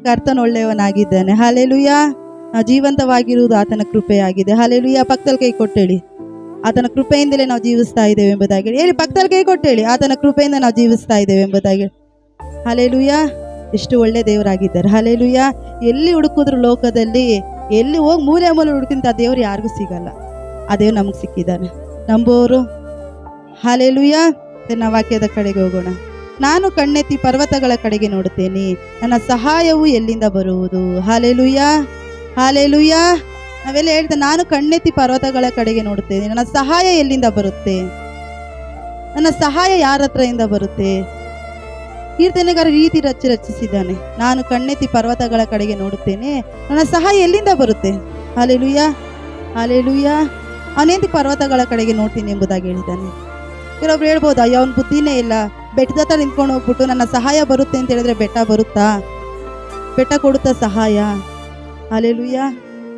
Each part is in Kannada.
ಕರ್ತನ ಒಳ್ಳೆಯವನಾಗಿದ್ದಾನೆ. ಹಲ್ಲೆಲೂಯಾ. ನಾವು ಜೀವಂತವಾಗಿರುವುದು ಆತನ ಕೃಪೆಯಾಗಿದೆ. ಹಲ್ಲೆಲೂಯಾ. ಪಕ್ಕದಲ್ಲಿ ಕೈ ಕೊಟ್ಟೇಳಿ, ಆತನ ಕೃಪೆಯಿಂದಲೇ ನಾವು ಜೀವಿಸ್ತಾ ಇದ್ದೇವೆ ಎಂಬುದಾಗಿ ಹೇಳಿ. ಪಕ್ಕದಲ್ಲಿ ಕೈ ಕೊಟ್ಟೇಳಿ, ಆತನ ಕೃಪೆಯಿಂದ ನಾವು ಜೀವಿಸ್ತಾ ಇದ್ದೇವೆ ಎಂಬುದಾಗಿ. ಹಲ್ಲೆಲೂಯಾ. ಎಷ್ಟು ಒಳ್ಳೆ ದೇವರಾಗಿದ್ದಾರೆ. ಹಲ್ಲೆಲೂಯಾ. ಎಲ್ಲಿ ಹುಡುಕಿದ್ರು ಲೋಕದಲ್ಲಿ, ಎಲ್ಲಿ ಹೋಗಿ ಮೂಲೆ ಮೂಲೆ ಹುಡುಕಿಂತ ಆ ದೇವ್ರು ಯಾರಿಗೂ ಸಿಗಲ್ಲ. ಆ ದೇವ್ರು ನಮಗೆ ಸಿಕ್ಕಿದ್ದಾನೆ. ನಂಬೋರು. ಹಲ್ಲೆಲೂಯಾ. ನಾವು ವಾಕ್ಯದ ಕಡೆಗೆ ಹೋಗೋಣ. ನಾನು ಕಣ್ಣೆತ್ತಿ ಪರ್ವತಗಳ ಕಡೆಗೆ ನೋಡುತ್ತೇನೆ, ನನ್ನ ಸಹಾಯವು ಎಲ್ಲಿಂದ ಬರುವುದು. ಹಲ್ಲೆಲೂಯಾ. ಹಲ್ಲೆಲೂಯಾ. ನಾವೆಲ್ಲ ಹೇಳ್ತೇವೆ, ನಾನು ಕಣ್ಣೆತ್ತಿ ಪರ್ವತಗಳ ಕಡೆಗೆ ನೋಡುತ್ತೇನೆ, ನನ್ನ ಸಹಾಯ ಎಲ್ಲಿಂದ ಬರುತ್ತೆ? ನನ್ನ ಸಹಾಯ ಯಾರ ಹತ್ರದಿಂದ ಬರುತ್ತೆ? ಕೀರ್ತನೆಗಾರ ರೀತಿ ರಚಿಸಿದ್ದಾನೆ. ನಾನು ಕಣ್ಣೆತ್ತಿ ಪರ್ವತಗಳ ಕಡೆಗೆ ನೋಡುತ್ತೇನೆ, ನನ್ನ ಸಹಾಯ ಎಲ್ಲಿಂದ ಬರುತ್ತೆ? ಹಲ್ಲೆಲೂಯಾ. ಹಲ್ಲೆಲೂಯಾ. ಅವನೇಂತಿ ಪರ್ವತಗಳ ಕಡೆಗೆ ನೋಡ್ತೀನಿ ಎಂಬುದಾಗಿ ಹೇಳಿದ್ದಾನೆ. ಕೆಲವೊಬ್ರು ಹೇಳ್ಬೋದು, ಅಯ್ಯೋ ಅವನ ಬುದ್ಧಿನೇ ಇಲ್ಲ, ಬೆಟ್ಟದ ಹತ್ರ ನಿಂತ್ಕೊಂಡು ಹೋಗ್ಬಿಟ್ಟು ನನ್ನ ಸಹಾಯ ಬರುತ್ತೆ ಅಂತ ಹೇಳಿದ್ರೆ ಬೆಟ್ಟ ಬರುತ್ತಾ? ಬೆಟ್ಟ ಕೊಡುತ್ತಾ ಸಹಾಯ? ಹಲ್ಲೆಲೂಯಾ.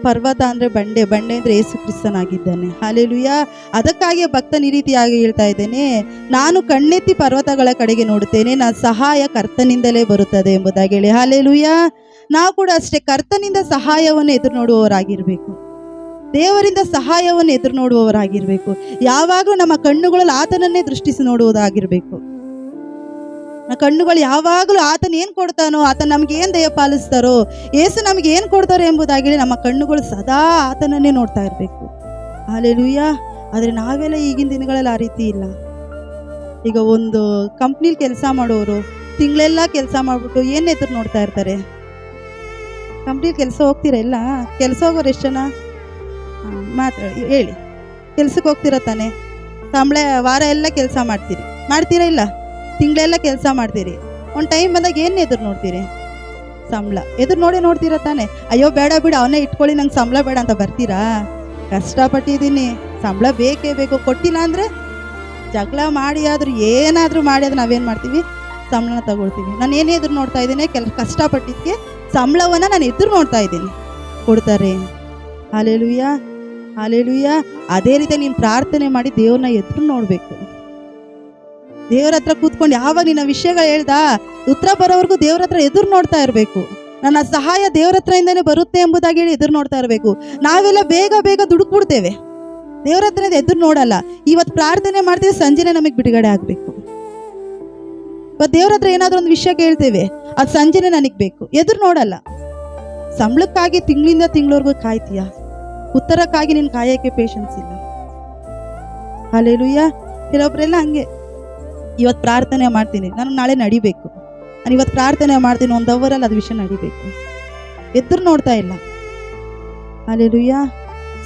ಪರ್ವತ ಅಂದ್ರೆ ಬಂಡೆ, ಬಂಡೆ ಅಂದ್ರೆ ಯೇಸು ಕ್ರಿಸ್ತನಾಗಿದ್ದಾನೆ. ಹಲ್ಲೆಲೂಯಾ. ಅದಕ್ಕಾಗಿ ಭಕ್ತನ ಈ ರೀತಿಯಾಗಿ ಹೇಳ್ತಾ ಇದ್ದೇನೆ, ನಾನು ಕಣ್ಣೆತ್ತಿ ಪರ್ವತಗಳ ಕಡೆಗೆ ನೋಡುತ್ತೇನೆ, ನನ್ನ ಸಹಾಯ ಕರ್ತನಿಂದಲೇ ಬರುತ್ತದೆ ಎಂಬುದಾಗಿ ಹೇಳಿ. ಹಲ್ಲೆಲೂಯಾ. ನಾವು ಕೂಡ ಅಷ್ಟೇ ಕರ್ತನಿಂದ ಸಹಾಯವನ್ನು ಎದುರು ನೋಡುವವರಾಗಿರ್ಬೇಕು. ದೇವರಿಂದ ಸಹಾಯವನ್ನು ಎದುರು ನೋಡುವವರಾಗಿರ್ಬೇಕು. ಯಾವಾಗಲೂ ನಮ್ಮ ಕಣ್ಣುಗಳಲ್ಲಿ ಆತನನ್ನೇ ದೃಷ್ಟಿಸಿ ನೋಡುವುದಾಗಿರ್ಬೇಕು. ಕಣ್ಣುಗಳು ಯಾವಾಗಲೂ ಆತನ ಏನ್ ಕೊಡ್ತಾನೋ, ಆತನ ನಮ್ಗೆ ಏನ್ ದಯ ಪಾಲಿಸ್ತಾರೋ, ಏಸು ನಮ್ಗೆ ಏನ್ ಕೊಡ್ತಾರೋ ಎಂಬುದಾಗಿ ನಮ್ಮ ಕಣ್ಣುಗಳು ಸದಾ ಆತನನ್ನೇ ನೋಡ್ತಾ ಇರ್ಬೇಕು. ಹಲ್ಲೆಲೂಯಾ. ಆದ್ರೆ ನಾವೆಲ್ಲ ಈಗಿನ ದಿನಗಳಲ್ಲಿ ಆ ರೀತಿ ಇಲ್ಲ. ಈಗ ಒಂದು ಕಂಪ್ನಿಲಿ ಕೆಲಸ ಮಾಡೋರು ತಿಂಗಳೆಲ್ಲ ಕೆಲಸ ಮಾಡ್ಬಿಟ್ಟು ಏನ್ ಎದುರು ನೋಡ್ತಾ ಇರ್ತಾರೆ? ಕಂಪ್ನಿಲಿ ಕೆಲಸ ಹೋಗ್ತೀರಾ? ಇಲ್ಲ. ಕೆಲಸ ಹೋಗೋರು ಎಷ್ಟು ಜನ ಮಾತಾಡಿ ಹೇಳಿ. ಕೆಲ್ಸಕ್ಕೆ ಹೋಗ್ತೀರ ತಾನೆ? ಸಂಬಳ ವಾರ ಎಲ್ಲ ಕೆಲಸ ಮಾಡ್ತೀರಾ? ಇಲ್ಲ. ತಿಂಗಳೆಲ್ಲ ಕೆಲಸ ಮಾಡ್ತೀರಿ. ಒಂದು ಟೈಮ್ ಬಂದಾಗ ಏನು ಎದುರು ನೋಡ್ತೀರಿ? ಸಂಬಳ ಎದುರು ನೋಡ್ತೀರಾ ತಾನೆ? ಅಯ್ಯೋ ಬೇಡ ಬಿಡು, ಅವನೇ ಇಟ್ಕೊಳ್ಳಿ, ನಂಗೆ ಸಂಬಳ ಬೇಡ ಅಂತ ಬರ್ತೀರಾ? ಕಷ್ಟಪಟ್ಟಿದ್ದೀನಿ, ಸಂಬಳ ಬೇಕೇ ಬೇಕು, ಕೊಟ್ಟಿಲ್ಲ ಅಂದರೆ ಜಗಳ ಮಾಡಿ ಆದರೂ ಏನಾದರೂ ಮಾಡಿ ಆದ್ರೂ ನಾವೇನು ಮಾಡ್ತೀವಿ? ಸಂಬಳನ ತಗೊಳ್ತೀವಿ. ನಾನು ಏನೇ ಎದುರು ನೋಡ್ತಾ ಇದ್ದೀನಿ? ಕಷ್ಟಪಟ್ಟಿದ್ದಕ್ಕೆ ಸಂಬಳವನ್ನು ನಾನು ಎದುರು ನೋಡ್ತಾ ಇದ್ದೀನಿ, ಕೊಡ್ತಾರೆ. ಹಲ್ಲೆಲೂಯಾ. ಹಲ್ಲೆಲೂಯಾ. ಅದೇ ರೀತಿ ನೀನು ಪ್ರಾರ್ಥನೆ ಮಾಡಿ ದೇವ್ರನ್ನ ಎದುರು ನೋಡಬೇಕು. ದೇವ್ರ ಹತ್ರ ಕೂತ್ಕೊಂಡು ಯಾವಾಗ ನಿನ್ನ ವಿಷಯಗಳು ಹೇಳ್ದ ಉತ್ತರ ಬರೋವರೆಗೂ ದೇವ್ರ ಹತ್ರ ಎದುರು ನೋಡ್ತಾ ಇರಬೇಕು. ನನ್ನ ಸಹಾಯ ದೇವ್ರ ಹತ್ರದಿಂದನೇ ಬರುತ್ತೆ ಎಂಬುದಾಗಿ ಹೇಳಿ ಎದುರು ನೋಡ್ತಾ ಇರಬೇಕು. ನಾವೆಲ್ಲ ಬೇಗ ಬೇಗ ದುಡುಕ್ಬಿಡ್ತೇವೆ, ದೇವ್ರ ಹತ್ರ ಎದುರು ನೋಡಲ್ಲ. ಇವತ್ತು ಪ್ರಾರ್ಥನೆ ಮಾಡ್ತೀವಿ, ಸಂಜೆನೆ ನಮಗೆ ಬಿಡುಗಡೆ ಆಗಬೇಕು. ಇವತ್ತು ದೇವ್ರ ಹತ್ರ ಏನಾದರೂ ಒಂದು ವಿಷಯ ಕೇಳ್ತೇವೆ, ಅದು ಸಂಜೆನೆ ನನಗೆ ಬೇಕು, ಎದುರು ನೋಡಲ್ಲ. ಸಂಬಳಕ್ಕಾಗಿ ತಿಂಗಳಿಂದ ತಿಂಗಳವರೆಗೂ ಕಾಯ್ತೀಯ, ಉತ್ತರಕ್ಕಾಗಿ ನೀನು ಕಾಯೋಕ್ಕೆ ಪೇಷನ್ಸ್ ಇಲ್ಲ. ಹಲ್ಲೆಲೂಯಾ. ಕೆಲವೊಬ್ಬರೆಲ್ಲ ಹಂಗೆ, ಇವತ್ತು ಪ್ರಾರ್ಥನೆ ಮಾಡ್ತೀನಿ, ನಾನು ನಾಳೆ ನಡಿಬೇಕು, ನಾನು ಇವತ್ತು ಪ್ರಾರ್ಥನೆ ಮಾಡ್ತೀನಿ, 1 ಅವರಲ್ಲಿ ಅದು ವಿಷಯ ನಡಿಬೇಕು, ಎದುರು ನೋಡ್ತಾ ಇಲ್ಲ. ಹಲ್ಲೆಲೂಯಾ.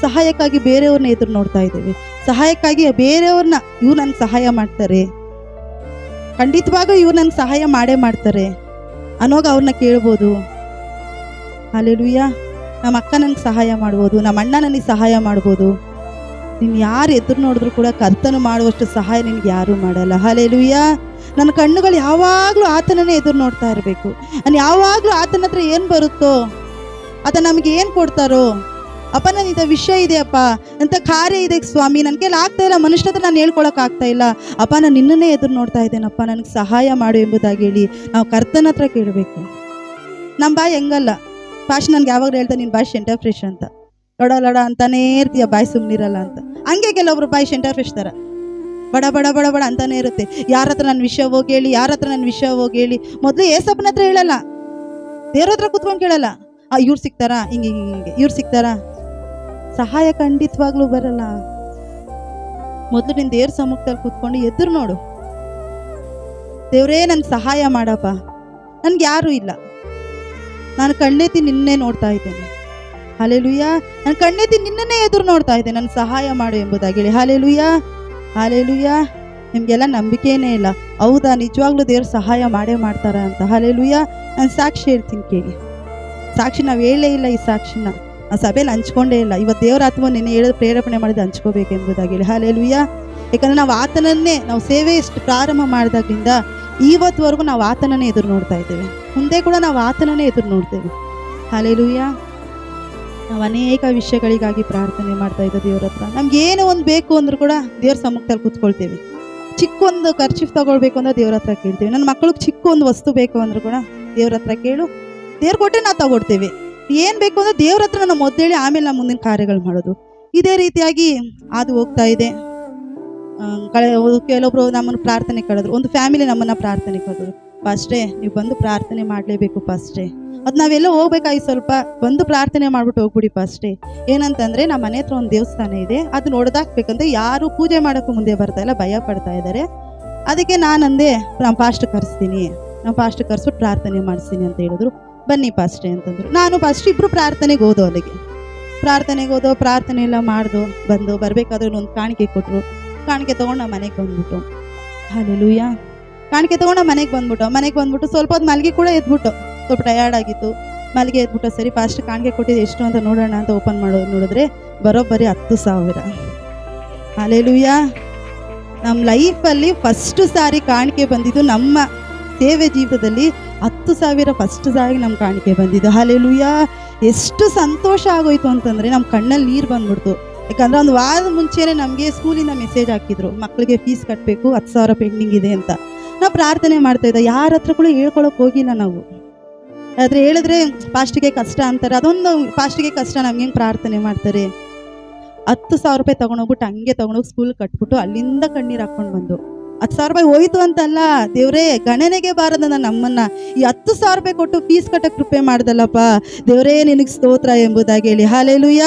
ಸಹಾಯಕ್ಕಾಗಿ ಬೇರೆಯವ್ರನ್ನ ಎದುರು ನೋಡ್ತಾ ಇದ್ದೇವೆ. ಸಹಾಯಕ್ಕಾಗಿ ಬೇರೆಯವ್ರನ್ನ, ಇವ್ರು ನನಗೆ ಸಹಾಯ ಮಾಡ್ತಾರೆ, ಖಂಡಿತವಾಗೂ ಇವ್ರು ನನಗೆ ಸಹಾಯ ಮಾಡೇ ಮಾಡ್ತಾರೆ ಅನ್ನೋಗ ಅವ್ರನ್ನ ಕೇಳ್ಬೋದು. ಹಲ್ಲೆಲೂಯಾ. ನಮ್ಮ ಅಕ್ಕ ನನಗೆ ಸಹಾಯ ಮಾಡ್ಬೋದು, ನಮ್ಮ ಅಣ್ಣ ನನಗೆ ಸಹಾಯ ಮಾಡ್ಬೋದು. ನೀನು ಯಾರು ಎದುರು ನೋಡಿದ್ರು ಕೂಡ ಕರ್ತನು ಮಾಡುವಷ್ಟು ಸಹಾಯ ನಿನ್ಗೆ ಯಾರೂ ಮಾಡಲ್ಲ. ಹಲ್ಲೆಲೂಯಾ. ನನ್ನ ಕಣ್ಣುಗಳು ಯಾವಾಗಲೂ ಆತನನ್ನೇ ಎದುರು ನೋಡ್ತಾ ಇರಬೇಕು. ನಾನು ಯಾವಾಗಲೂ ಆತನ ಹತ್ರ ಏನು ಬರುತ್ತೋ, ಆತ ನಮಗೆ ಏನು ಕೊಡ್ತಾರೋ, ಅಪ್ಪ ನಾನು ಇಂಥ ವಿಷಯ ಇದೆಯಪ್ಪ, ಇಂಥ ಕಾರ್ಯ ಇದೆ ಸ್ವಾಮಿ, ನನ್ನ ಕೈಲಿ ಆಗ್ತಾ ಇಲ್ಲ, ಮನುಷ್ಯನ ಹತ್ರ ನಾನು ಹೇಳ್ಕೊಳಕ್ಕೆ ಆಗ್ತಾ ಇಲ್ಲ, ಅಪ್ಪ ನಾನು ನಿನ್ನನ್ನೇ ಎದುರು ನೋಡ್ತಾ ಇದ್ದೇನಪ್ಪ, ನನಗೆ ಸಹಾಯ ಮಾಡು ಎಂಬುದಾಗಿ ಹೇಳಿ ನಾವು ಕರ್ತನ ಹತ್ರ ಕೇಳಬೇಕು. ನಮ್ಮ ಬಾಯಿ ಹೆಂಗಲ್ಲ, ಭಾಷೆ ನನಗೆ ಯಾವಾಗಲೂ ಹೇಳ್ತಾ ನಿನ್ನ ಬಾಯಿ ಸೆಂಟರ್ ಫ್ರೆಶ್ ಅಂತ, ಲಡ ಲಡ ಅಂತಾನೇ ಇರ್ತೀಯ, ಬಾಯಿ ಸುಮ್ಮನಿರಲ್ಲ ಅಂತ. ಹಂಗೆ ಕೆಲವೊಬ್ರು ಬಾಯಿ ಸೆಂಟರ್ ಫ್ರೆಶ್ ಥರ ಬಡ ಬಡ ಬಡ ಬಡ ಅಂತಾನೆ ಇರುತ್ತೆ. ಯಾರ ಹತ್ರ ನನ್ನ ವಿಷಯ ಹೋಗಿ ಹೇಳಿ, ಯಾರ ಹತ್ರ ನನ್ನ ವಿಷಯ ಹೋಗಿ ಹೇಳಿ. ಮೊದಲು ಏಸಪ್ಪನ ಹತ್ರ ಹೇಳಲ್ಲ, ದೇವ್ರ ಹತ್ರ ಕೂತ್ಕೊಂಡು ಕೇಳಲ್ಲ. ಇವ್ರು ಸಿಗ್ತಾರಾ, ಹಿಂಗೆ ಹಿಂಗೆ ಇವ್ರು ಸಿಗ್ತಾರಾ? ಸಹಾಯ ಖಂಡಿತವಾಗ್ಲೂ ಬರಲ್ಲ. ಮೊದಲು ನಿನ್ನ ದೇವ್ರ ಸಮ್ಮುಖದಲ್ಲಿ ಕೂತ್ಕೊಂಡು ಎದುರು ನೋಡು. ದೇವ್ರೇ ನನ್ಗೆ ಸಹಾಯ ಮಾಡಪ್ಪ, ನನ್ಗೆ ಯಾರೂ ಇಲ್ಲ, ನಾನು ಕಣ್ಣೆತ್ತಿ ನಿನ್ನೆ ನೋಡ್ತಾ ಇದ್ದೇನೆ. ಹಲ್ಲೆಲೂಯಾ. ನಾನು ಕಣ್ಣೆತ್ತಿ ನಿನ್ನನ್ನೇ ಎದುರು ನೋಡ್ತಾ ಇದ್ದೇನೆ, ನನ್ನ ಸಹಾಯ ಮಾಡು ಎಂಬುದಾಗಿ ಹೇಳಿ. ಹಲ್ಲೆಲೂಯಾ. ಹಲ್ಲೆಲೂಯಾ. ನಿಮಗೆಲ್ಲ ನಂಬಿಕೆನೇ ಇಲ್ಲ, ಹೌದಾ? ನಿಜವಾಗ್ಲೂ ದೇವ್ರು ಸಹಾಯ ಮಾಡೇ ಮಾಡ್ತಾರ ಅಂತ. ಹಲ್ಲೆಲೂಯಾ. ನಾನು ಸಾಕ್ಷಿ ಹೇಳ್ತೀನಿ ಕೇಳಿ. ಸಾಕ್ಷಿ ನಾವು ಹೇಳೇ ಇಲ್ಲ, ಈ ಸಾಕ್ಷಿನ ಆ ಸಭೆಯಲ್ಲಿ ಹಂಚ್ಕೊಂಡೇ ಇಲ್ಲ. ಇವತ್ತು ದೇವರ ಆತ್ಮ ನಿನ್ನೆ ಹೇಳೋದು ಪ್ರೇರೇಪಣೆ ಮಾಡಿದ್ದು ಹಂಚ್ಕೋಬೇಕು ಎಂಬುದಾಗಿ ಹೇಳಿ. ಹಲ್ಲೆಲೂಯಾ. ಯಾಕಂದರೆ ನಾವು ಆತನನ್ನೇ, ನಾವು ಸೇವೆ ಎಷ್ಟು ಪ್ರಾರಂಭ ಮಾಡಿದಾಗಿಂದ ಇವತ್ತುವರೆಗೂ ನಾವು ಆತನನ್ನೇ ಎದುರು ನೋಡ್ತಾ ಇದ್ದೇವೆ, ಮುಂದೆ ಕೂಡ ನಾವು ಆತನನ್ನೇ ಎದುರು ನೋಡ್ತೇವೆ. ಹಲ್ಲೆಲೂಯಾ. ನಾವು ಅನೇಕ ವಿಷಯಗಳಿಗಾಗಿ ಪ್ರಾರ್ಥನೆ ಮಾಡ್ತಾ ಇದ್ದ ದೇವ್ರ ಹತ್ರ. ನಮ್ಗೆ ಏನೋ ಒಂದು ಬೇಕು ಅಂದ್ರೂ ಕೂಡ ದೇವ್ರ ಸಮ್ಮುಖದಲ್ಲಿ ಕೂತ್ಕೊಳ್ತೇವೆ. ಚಿಕ್ಕ ಒಂದು ಖರ್ಚಿಫ್ ತಗೊಳ್ಬೇಕು ಅಂದ್ರೆ ದೇವ್ರ ಹತ್ರ ಕೇಳ್ತೇವೆ. ನನ್ನ ಮಕ್ಕಳಿಗೆ ಚಿಕ್ಕ ಒಂದು ವಸ್ತು ಬೇಕು ಅಂದ್ರೂ ಕೂಡ ದೇವ್ರ ಹತ್ರ ಕೇಳು, ದೇವ್ರು ಕೊಟ್ಟರೆ ನಾವು ತಗೊಡ್ತೇವೆ. ಏನು ಬೇಕು ಅಂದರೆ ದೇವ್ರ ಹತ್ರ ನಾವು ಮೊದಲೇಳಿ ಆಮೇಲೆ ನಾವು ಮುಂದಿನ ಕಾರ್ಯಗಳು ಮಾಡೋದು. ಇದೇ ರೀತಿಯಾಗಿ ಅದು ಹೋಗ್ತಾ ಇದೆ. ಕೆಲವೊಬ್ರು ನಮ್ಮನ್ನು ಪ್ರಾರ್ಥನೆ ಕಳೆದ್ರು, ಒಂದು ಫ್ಯಾಮಿಲಿ ನಮ್ಮನ್ನು ಪ್ರಾರ್ಥನೆ ಕಳೆದ್ರು. ಫಸ್ಟೇ ನೀವು ಬಂದು ಪ್ರಾರ್ಥನೆ ಮಾಡಲೇಬೇಕು ಫಸ್ಟೇ. ಅದು ನಾವೆಲ್ಲ ಹೋಗ್ಬೇಕಾಗಿ ಸ್ವಲ್ಪ ಬಂದು ಪ್ರಾರ್ಥನೆ ಮಾಡ್ಬಿಟ್ಟು ಹೋಗ್ಬಿಡಿ ಫಸ್ಟೇ. ಏನಂತಂದರೆ ನಮ್ಮ ಮನೆ ಹತ್ರ ಒಂದು ದೇವಸ್ಥಾನ ಇದೆ, ಅದು ನೋಡ್ದಾಕ್ಬೇಕಂದ್ರೆ ಯಾರು ಪೂಜೆ ಮಾಡೋಕ್ಕೂ ಮುಂದೆ ಬರ್ತಾ ಇಲ್ಲ, ಭಯ ಪಡ್ತಾ ಇದ್ದಾರೆ. ಅದಕ್ಕೆ ನಾನಂದೆ ನಮ್ಮ ಪಾಸ್ಟ್ ಕರೆಸ್ತೀನಿ, ನಮ್ಮ ಪಾಸ್ಟ್ ಕರೆಸ್ಬಿಟ್ಟು ಪ್ರಾರ್ಥನೆ ಮಾಡಿಸ್ತೀನಿ ಅಂತ ಹೇಳಿದ್ರು. ಬನ್ನಿ ಪಾಸ್ಟೇ ಅಂತಂದರು. ನಾನು ಫಸ್ಟ್ ಇಬ್ಬರು ಪ್ರಾರ್ಥನೆಗೆ ಹೋದೋ, ಅಲ್ಲಿಗೆ ಪ್ರಾರ್ಥನೆಗೆ ಹೋದೋ, ಪ್ರಾರ್ಥನೆ ಎಲ್ಲ ಮಾಡ್ದು ಬಂದು ಬರಬೇಕಾದ್ರೆ ಒಂದು ಕಾಣಿಕೆ ಕೊಟ್ಟರು. ಕಾಣಿಕೆ ತೊಗೊಂಡು ನಾವು ಮನೆಗೆ ಬಂದ್ಬಿಟ್ಟು, ಹಲ್ಲೆಲೂಯ, ಕಾಣಿಕೆ ತೊಗೊಂಡು ಮನೆಗೆ ಬಂದ್ಬಿಟ್ಟು ಸ್ವಲ್ಪ ಹೊತ್ತು ಮಲಗಿ ಕೂಡ ಎದ್ಬಿಟ್ಟು, ಸ್ವಲ್ಪ ಟಯರ್ಡ್ ಆಗಿತ್ತು, ಮಲಗಿ ಎದ್ಬಿಟ್ಟು ಸರಿ ಫಾಸ್ಟ್ ಕಾಣಿಕೆ ಕೊಟ್ಟಿದ್ದು ಎಷ್ಟು ಅಂತ ನೋಡೋಣ ಅಂತ ಓಪನ್ ನೋಡಿದ್ರೆ ಬರೋಬ್ಬರಿ 10,000. ಹಲ್ಲೆಲೂಯ. ನಮ್ಮ ಲೈಫಲ್ಲಿ ಫಸ್ಟ್ ಸಾರಿ ಕಾಣಿಕೆ ಬಂದಿದ್ದು, ನಮ್ಮ ಸೇವೆ ಜೀವಿತದಲ್ಲಿ 10,000 ಫಸ್ಟ್ ಸಾರಿ ನಮ್ಮ ಕಾಣಿಕೆ ಬಂದಿದ್ದು. ಹಲ್ಲೆಲೂಯ. ಎಷ್ಟು ಸಂತೋಷ ಆಗೋಯ್ತು ಅಂತಂದರೆ ನಮ್ಮ ಕಣ್ಣಲ್ಲಿ ನೀರು ಬಂದ್ಬಿಡ್ತು. ಯಾಕಂದರೆ ಒಂದು ವಾರದ ಮುಂಚೆನೇ ನಮಗೆ ಸ್ಕೂಲಿಂದ ಮೆಸೇಜ್ ಹಾಕಿದ್ರು, ಮಕ್ಕಳಿಗೆ ಫೀಸ್ ಕಟ್ಟಬೇಕು, 10,000 ಪೆಂಡಿಂಗ್ ಇದೆ ಅಂತ. ನಾವು ಪ್ರಾರ್ಥನೆ ಮಾಡ್ತಾಯಿದ್ದ, ಯಾರ ಹತ್ರ ಕೂಡ ಹೇಳ್ಕೊಳಕ್ಕೆ ಹೋಗಿಲ್ಲ ನಾವು. ಆದರೆ ಹೇಳಿದ್ರೆ ಫಾಸ್ಟಿಗೆ ಕಷ್ಟ ಅಂತಾರೆ, ಅದೊಂದು ಫಾಸ್ಟಿಗೆ ಕಷ್ಟ. ನಮ್ಗೆ ಹೆಂಗೆ ಪ್ರಾರ್ಥನೆ ಮಾಡ್ತಾರೆ? 10,000 ರೂಪಾಯಿ ತೊಗೊಂಡೋಗ್ಬಿಟ್ಟು ಹಂಗೆ ತೊಗೊಂಡೋಗಿ ಸ್ಕೂಲ್ ಕಟ್ಬಿಟ್ಟು ಅಲ್ಲಿಂದ ಕಣ್ಣೀರು ಹಾಕ್ಕೊಂಡು ಬಂದು 10,000 ರೂಪಾಯಿ ಹೋಯ್ತು ಅಂತಲ್ಲ, ದೇವರೇ ಗಣನೆಗೆ ಬಾರದನ್ನ ನಮ್ಮನ್ನು ಈ 10,000 ರೂಪಾಯಿ ಕೊಟ್ಟು ಫೀಸ್ ಕಟ್ಟಕ್ಕೆ ಕೃಪೆ ಮಾಡ್ದಲ್ಲಪ್ಪ, ದೇವರೇ ನಿನಗೆ ಸ್ತೋತ್ರ ಎಂಬುದಾಗಿ ಹೇಳಿ. ಹಲ್ಲೆಲೂಯ.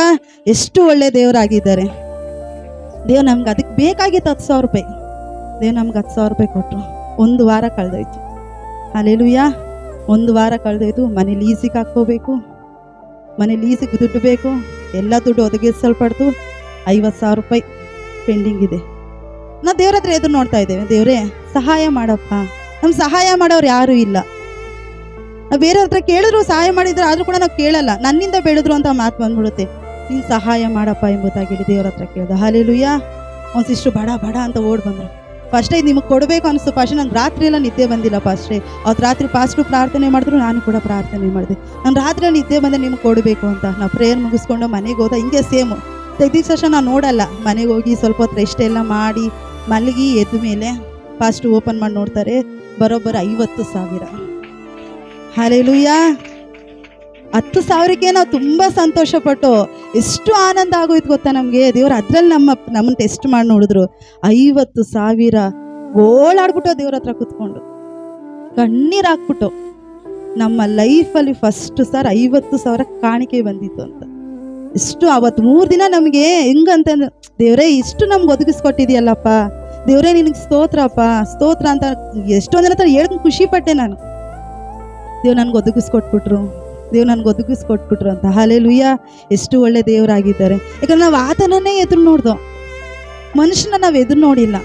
ಎಷ್ಟು ಒಳ್ಳೆ ದೇವರಾಗಿದ್ದಾರೆ. ದೇವ್ರು ನಮ್ಗೆ ಅದಕ್ಕೆ ಬೇಕಾಗಿತ್ತು 10,000 ರೂಪಾಯಿ. ದೇವ್ರು ನಮ್ಗೆ 10,000 ರೂಪಾಯಿ ಕೊಟ್ಟರು. ಒಂದು ವಾರ ಕಳೆದೋಯ್ತು. ಹಲ್ಲೆಲೂಯ. ಒಂದು ವಾರ ಕಳೆದೋಯ್ತು. ಮನೆ ಲೀಸಿಗೆ ಹಾಕ್ಕೋಬೇಕು, ಮನೆ ಲೀಸಿಗೆ ದುಡ್ಡು ಬೇಕು, ಎಲ್ಲ ದುಡ್ಡು ಒದಗಿಸಲ್ಪಡ್ತು. 50,000 ರೂಪಾಯಿ ಪೆಂಡಿಂಗ್ ಇದೆ. ನಾವು ದೇವ್ರ ಹತ್ರ ಎದುರು ನೋಡ್ತಾ ಇದ್ದೇವೆ, ದೇವರೇ ಸಹಾಯ ಮಾಡಪ್ಪ. ನಮ್ಮ ಸಹಾಯ ಮಾಡೋರು ಯಾರೂ ಇಲ್ಲ. ನಾವು ಬೇರೆ ಹತ್ರ ಕೇಳಿದ್ರು ಸಹಾಯ ಮಾಡಿದ್ರು, ಆದರೂ ಕೂಡ ನಾವು ಕೇಳಲ್ಲ. ನನ್ನಿಂದ ಬೆಳೆದ್ರು ಅಂತ ಮಾತು ಬಂದ್ಬಿಡುತ್ತೆ. ನೀನು ಸಹಾಯ ಮಾಡಪ್ಪ ಎಂಬುದಾಗಿ ಹೇಳಿ ದೇವ್ರ ಹತ್ರ ಕೇಳ್ದೆ. ಹಲ್ಲೆಲೂಯ. ಒಂದು ಸಿಸ್ಟ್ರು ಬಡ ಅಂತ ಓಡ್ ಬಂದರು. ಫಸ್ಟೇ ಇದು ನಿಮಗೆ ಕೊಡಬೇಕು ಅನಿಸ್ತು. ಫಸ್ಟ್ ನಾನು ರಾತ್ರಿ ಎಲ್ಲ ನಿದ್ದೆ ಬಂದಿಲ್ಲ. ಫಸ್ಟೇ ಅವತ್ತು ರಾತ್ರಿ ಫಾಸ್ಟು ಪ್ರಾರ್ಥನೆ ಮಾಡಿದ್ರು, ನಾನು ಕೂಡ ಪ್ರಾರ್ಥನೆ ಮಾಡಿದೆ. ನಾನು ರಾತ್ರಿಯಲ್ಲಿ ನಿದ್ದೆ ಬಂದೆ ನಿಮಗೆ ಕೊಡಬೇಕು ಅಂತ. ನಾವು ಪ್ರೇಯರ್ ಮುಗಿಸ್ಕೊಂಡು ಮನೆಗೆ ಹೋದ, ಹಿಂಗೆ ಸೇಮು ತೆಗ್ದಿದ ತಕ್ಷಣ ನಾನು ನೋಡಲ್ಲ. ಮನೆಗೆ ಹೋಗಿ ಸ್ವಲ್ಪ ಹೊತ್ತು ರೆಸ್ಟ್ ಎಲ್ಲ ಮಾಡಿ ಮಲಗಿ ಎದ್ದ ಮೇಲೆ ಫಾಸ್ಟು ಓಪನ್ ಮಾಡಿ ನೋಡ್ತಾರೆ, ಬರೋಬ್ಬರಿ 50,000. ಹಲ್ಲೆಲೂಯ. 10,000ಕ್ಕೆ ನಾವು ತುಂಬ ಸಂತೋಷಪಟ್ಟು ಎಷ್ಟು ಆನಂದ ಆಗೋಯ್ತು ಗೊತ್ತಾ ನಮಗೆ. ದೇವ್ರು ಅದರಲ್ಲಿ ನಮ್ಮನ್ನು ಟೆಸ್ಟ್ ಮಾಡಿ ನೋಡಿದ್ರು. 50,000 ಓಡಾಡ್ಬಿಟ್ಟು ದೇವ್ರ ಹತ್ರ ಕೂತ್ಕೊಂಡು ಕಣ್ಣೀರು ಹಾಕ್ಬಿಟ್ಟು, ನಮ್ಮ ಲೈಫಲ್ಲಿ ಫಸ್ಟ್ ಸಾರ್ 50,000 ಕಾಣಿಕೆ ಬಂದಿತ್ತು ಅಂತ. ಇಷ್ಟು ಅವತ್ತು 3 ದಿನ ನಮಗೆ ಹೆಂಗಂತಂದ್ರೆ, ದೇವರೇ ಇಷ್ಟು ನಮ್ಗೆ ಒದಗಿಸ್ಕೊಟ್ಟಿದ್ಯಲ್ಲಪ್ಪ, ದೇವರೇ ನಿನಗೆ ಸ್ತೋತ್ರಪ್ಪ, ಸ್ತೋತ್ರ ಅಂತ ಎಷ್ಟೊಂದಿನ ಹತ್ರ ಹೇಳ್ಕೊಂಡು ಖುಷಿ ಪಟ್ಟೆ ನಾನು. ದೇವ್ರು ನನಗೆ ಒದಗಿಸ್ಕೊಟ್ಬಿಟ್ರು ಅಂತ. ಹಲ್ಲೆಲೂಯ. ಎಷ್ಟು ಒಳ್ಳೆ ದೇವರಾಗಿದ್ದಾರೆ. ಯಾಕಂದ್ರೆ ನಾವು ಆತನನ್ನೇ ಎದುರು ನೋಡ್ದೋ, ಮನುಷ್ಯನ ನಾವು ಎದುರು ನೋಡಿಲ್ಲ.